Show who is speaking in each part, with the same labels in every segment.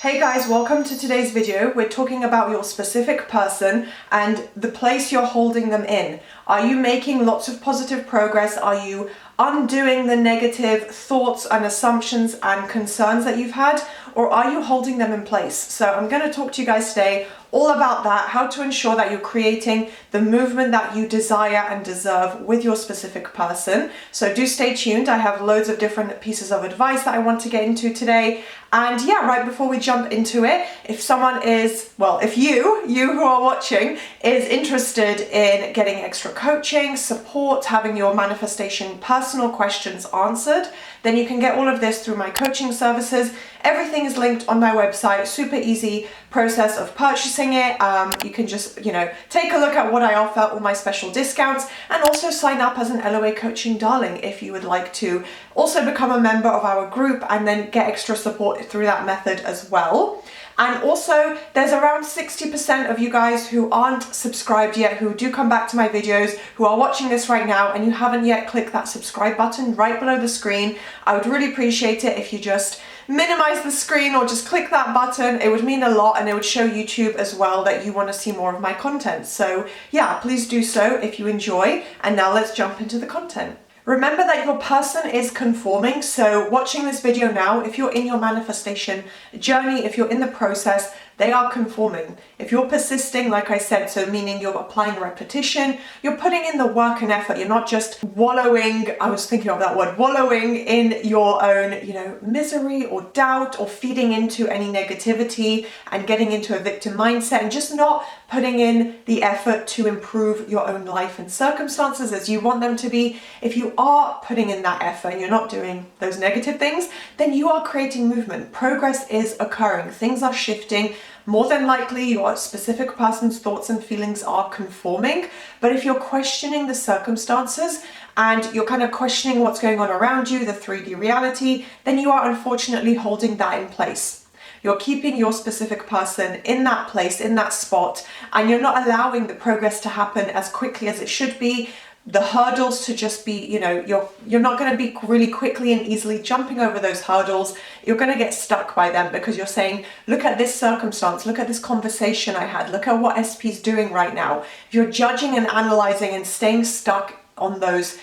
Speaker 1: Hey guys, welcome to today's video. We're talking about your specific person and the place you're holding them in. Are you making lots of positive progress? Are you undoing the negative thoughts and assumptions and concerns that you've had? Or are you holding them in place? So I'm going to talk to you guys today all about that, how to ensure that you're creating the movement that you desire and deserve with your specific person. So do stay tuned. I have loads of different pieces of advice that I want to get into today. And yeah, right before we jump into it, if someone is, well, if you who are watching is interested in getting extra coaching, support, having your manifestation personal questions answered, then you can get all of this through my coaching services. Everything is linked on my website, super easy process of purchasing it. You can just, take a look at what I offer, all my special discounts, and also sign up as an LOA Coaching Darling if you would like to also become a member of our group and then get extra support through that method as well. And also, there's around 60% of you guys who aren't subscribed yet, who do come back to my videos, who are watching this right now, and you haven't yet clicked that subscribe button right below the screen. I would really appreciate it if you just minimize the screen or just click that button. It would mean a lot, and it would show YouTube as well that you want to see more of my content. So yeah, please do so if you enjoy. And now let's jump into the content. Remember that your person is conforming, so watching this video now, if you're in your manifestation journey, if you're in the process, they are conforming. If you're persisting, like I said, so meaning you're applying repetition, you're putting in the work and effort, you're not just wallowing, I was thinking of that word, wallowing in your own, misery or doubt or feeding into any negativity and getting into a victim mindset and just not putting in the effort to improve your own life and circumstances as you want them to be. If you are putting in that effort and you're not doing those negative things, then you are creating movement. Progress is occurring. Things are shifting. More than likely, your specific person's thoughts and feelings are conforming. But if you're questioning the circumstances and you're kind of questioning what's going on around you, the 3D reality, then you are unfortunately holding that in place. You're keeping your specific person in that place, in that spot, and you're not allowing the progress to happen as quickly as it should be. The hurdles to just be, you're not going to be really quickly and easily jumping over those hurdles. You're going to get stuck by them because you're saying, look at this circumstance, look at this conversation I had, look at what SP's doing right now. If you're judging and analyzing and staying stuck on those,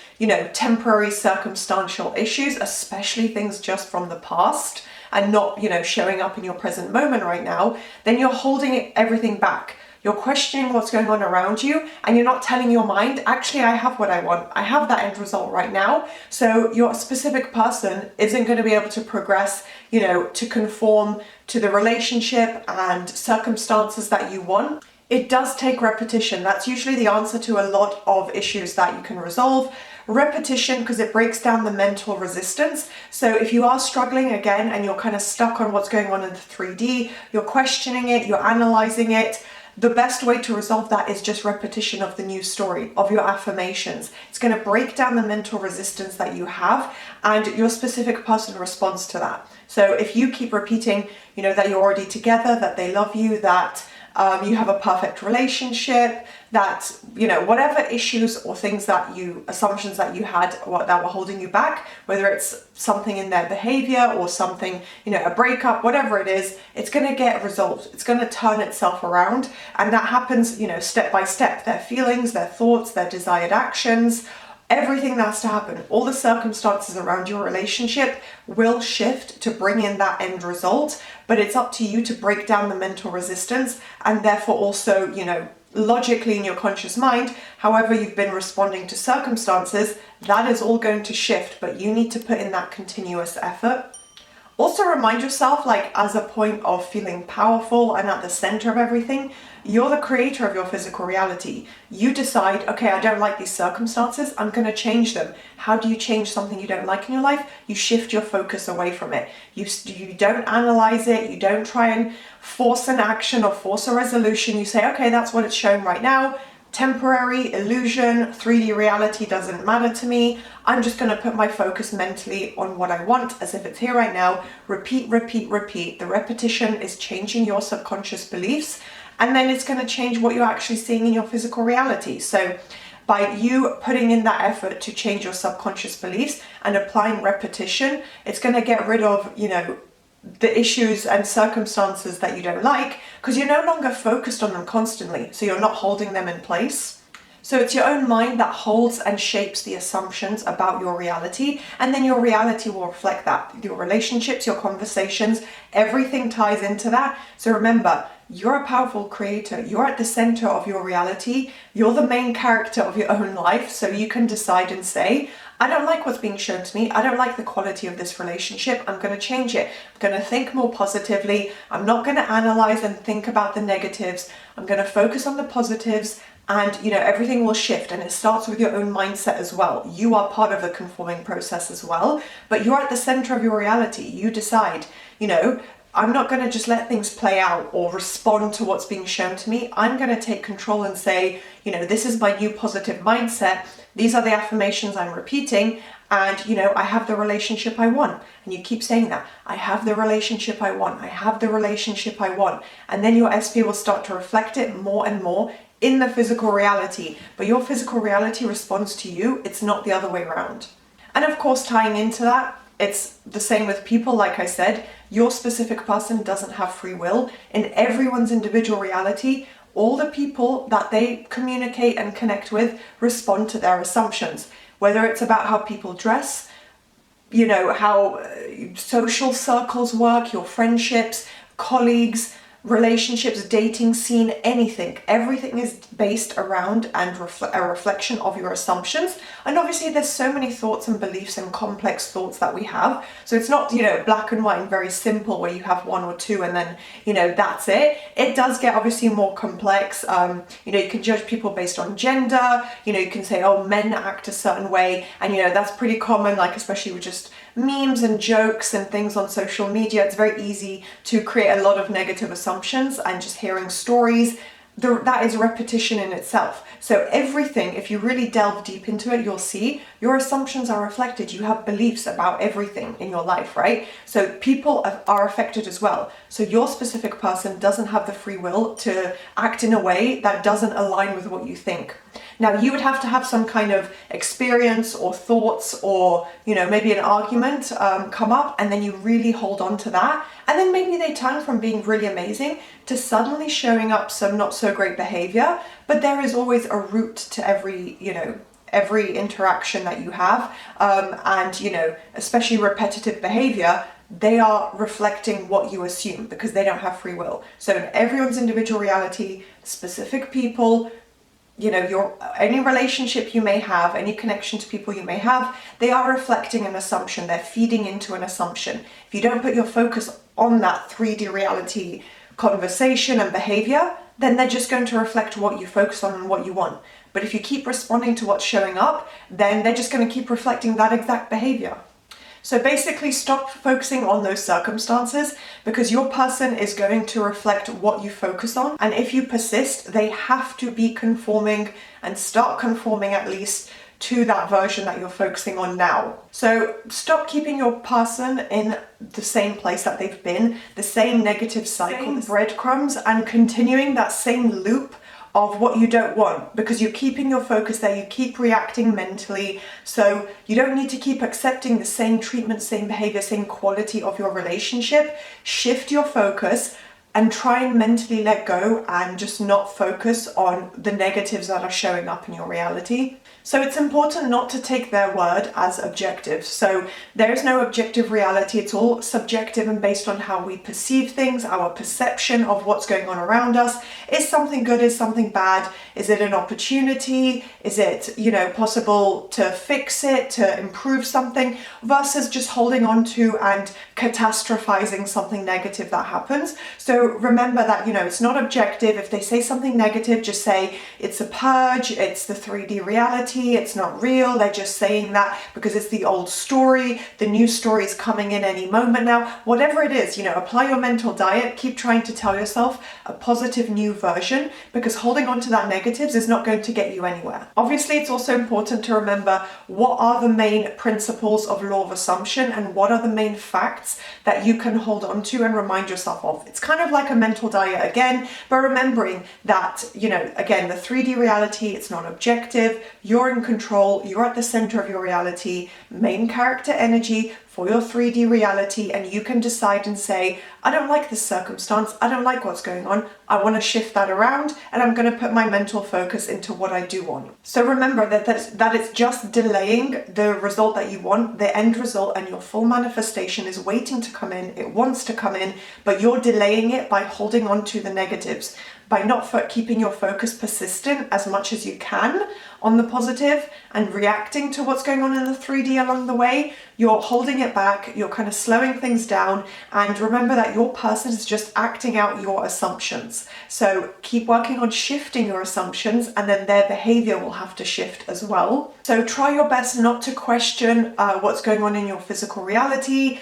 Speaker 1: temporary circumstantial issues, especially things just from the past and not, showing up in your present moment right now, then you're holding everything back. You're questioning what's going on around you and you're not telling your mind, actually, I have what I want. I have that end result right now. So your specific person isn't going to be able to progress, to conform to the relationship and circumstances that you want. It does take repetition. That's usually the answer to a lot of issues that you can resolve. Repetition, because it breaks down the mental resistance. So if you are struggling again and you're kind of stuck on what's going on in the 3D, you're questioning it, you're analyzing it, the best way to resolve that is just repetition of the new story, of your affirmations. It's going to break down the mental resistance that you have, and your specific person responds to that. So if you keep repeating, that you're already together, that they love you, that you have a perfect relationship, that, whatever issues or assumptions that you had that were holding you back, whether it's something in their behavior or something, a breakup, whatever it is, it's going to get resolved. It's going to turn itself around. And that happens, step by step. Their feelings, their thoughts, their desired actions, everything that has to happen, all the circumstances around your relationship will shift to bring in that end result, but it's up to you to break down the mental resistance and therefore also, logically in your conscious mind, however you've been responding to circumstances, that is all going to shift, but you need to put in that continuous effort. Also remind yourself, as a point of feeling powerful and at the center of everything, you're the creator of your physical reality. You decide, okay, I don't like these circumstances, I'm going to change them. How do you change something you don't like in your life? You shift your focus away from it. You don't analyze it. You don't try and force an action or force a resolution. You say, okay, that's what it's showing right now. Temporary, illusion, 3D reality doesn't matter to me. I'm just going to put my focus mentally on what I want as if it's here right now. Repeat, repeat, repeat. The repetition is changing your subconscious beliefs, and then it's going to change what you're actually seeing in your physical reality. So by you putting in that effort to change your subconscious beliefs and applying repetition, it's going to get rid of, the issues and circumstances that you don't like, because you're no longer focused on them constantly, so you're not holding them in place. So it's your own mind that holds and shapes the assumptions about your reality, and then your reality will reflect that. Your relationships, your conversations, everything ties into that. So remember, you're a powerful creator. You're at the center of your reality. You're the main character of your own life, so you can decide and say, I don't like what's being shown to me. I don't like the quality of this relationship. I'm going to change it. I'm going to think more positively. I'm not going to analyze and think about the negatives. I'm going to focus on the positives, and everything will shift. And it starts with your own mindset as well. You are part of the conforming process as well, but you're at the center of your reality. You decide, I'm not going to just let things play out or respond to what's being shown to me. I'm going to take control and say, this is my new positive mindset. These are the affirmations I'm repeating, and I have the relationship I want. And you keep saying that. I have the relationship I want. I have the relationship I want. And then your SP will start to reflect it more and more in the physical reality. But your physical reality responds to you. It's not the other way around. And of course, tying into that, it's the same with people. Like I said, your specific person doesn't have free will. In everyone's individual reality, all the people that they communicate and connect with respond to their assumptions. Whether it's about how people dress, how social circles work, your friendships, colleagues, relationships, dating scene, anything. Everything is based around and a reflection of your assumptions. And obviously there's so many thoughts and beliefs and complex thoughts that we have. So it's not, black and white and very simple where you have one or two and then, that's it. It does get obviously more complex. You can judge people based on gender. You can say, oh, men act a certain way. And, that's pretty common, like especially with just memes and jokes and things on social media. It's very easy to create a lot of negative assumptions, and just hearing stories, that is repetition in itself. So everything, if you really delve deep into it, you'll see your assumptions are reflected. You have beliefs about everything in your life, right? So people are affected as well. So your specific person doesn't have the free will to act in a way that doesn't align with what you think. Now, you would have to have some kind of experience or thoughts or, maybe an argument come up, and then you really hold on to that. And then maybe they turn from being really amazing to suddenly showing up some not so great behavior. But there is always a root to every interaction that you have. And, especially repetitive behavior, they are reflecting what you assume because they don't have free will. So in everyone's individual reality, specific people, any relationship you may have, any connection to people you may have, they are reflecting an assumption. They're feeding into an assumption. If you don't put your focus on that 3D reality conversation and behavior, then they're just going to reflect what you focus on and what you want. But if you keep responding to what's showing up, then they're just going to keep reflecting that exact behavior. So basically stop focusing on those circumstances, because your person is going to reflect what you focus on. And if you persist, they have to be conforming and start conforming at least to that version that you're focusing on now. So stop keeping your person in the same place that they've been, the same negative cycle, same breadcrumbs, and continuing that same loop of what you don't want, because you're keeping your focus there, you keep reacting mentally. So you don't need to keep accepting the same treatment, same behavior, same quality of your relationship. Shift your focus and try and mentally let go and just not focus on the negatives that are showing up in your reality. So it's important not to take their word as objective. So there is no objective reality. It's all subjective and based on how we perceive things, our perception of what's going on around us. Is something good? Is something bad? Is it an opportunity? Is it, possible to fix it, to improve something, versus just holding on to and catastrophizing something negative that happens. So remember that, it's not objective. If they say something negative, just say it's a purge, it's the 3D reality, it's not real, they're just saying that because it's the old story, the new story is coming in any moment now. Whatever it is, apply your mental diet, keep trying to tell yourself a positive new version, because holding on to that negatives is not going to get you anywhere. Obviously, it's also important to remember what are the main principles of law of assumption and what are the main facts that you can hold on to and remind yourself of. It's kind of like a mental diet again, but remembering that, again, the 3D reality, it's not objective, you're in control, you're at the center of your reality, main character energy, for your 3D reality, and you can decide and say, I don't like this circumstance, I don't like what's going on, I want to shift that around, and I'm going to put my mental focus into what I do want. So remember that it's just delaying the result that you want. The end result and your full manifestation is waiting to come in. It wants to come in, but you're delaying it by holding on to the negatives, by not keeping your focus persistent as much as you can on the positive and reacting to what's going on in the 3D along the way. You're holding it back, you're kind of slowing things down, and remember that your person is just acting out your assumptions. So keep working on shifting your assumptions, and then their behavior will have to shift as well. So try your best not to question what's going on in your physical reality,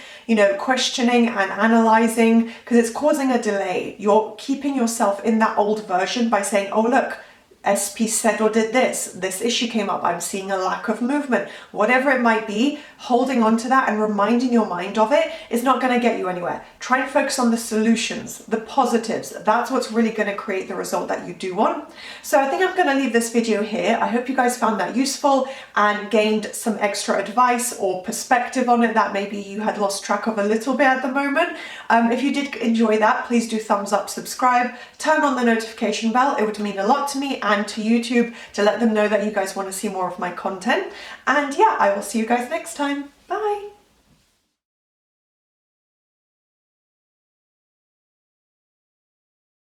Speaker 1: questioning and analyzing, because it's causing a delay. You're keeping yourself in that old version by saying, oh look, SP said or did this issue came up, I'm seeing a lack of movement, whatever it might be. Holding on to that and reminding your mind of it is not going to get you anywhere. Try and focus on the solutions, the positives. That's what's really going to create the result that you do want. So I think I'm going to leave this video here. I hope you guys found that useful and gained some extra advice or perspective on it that maybe you had lost track of a little bit at the moment. If you did enjoy that, please do thumbs up, subscribe, turn on the notification bell. It would mean a lot to me and to YouTube to let them know that you guys want to see more of my content. And yeah, I will see you guys next time. Bye.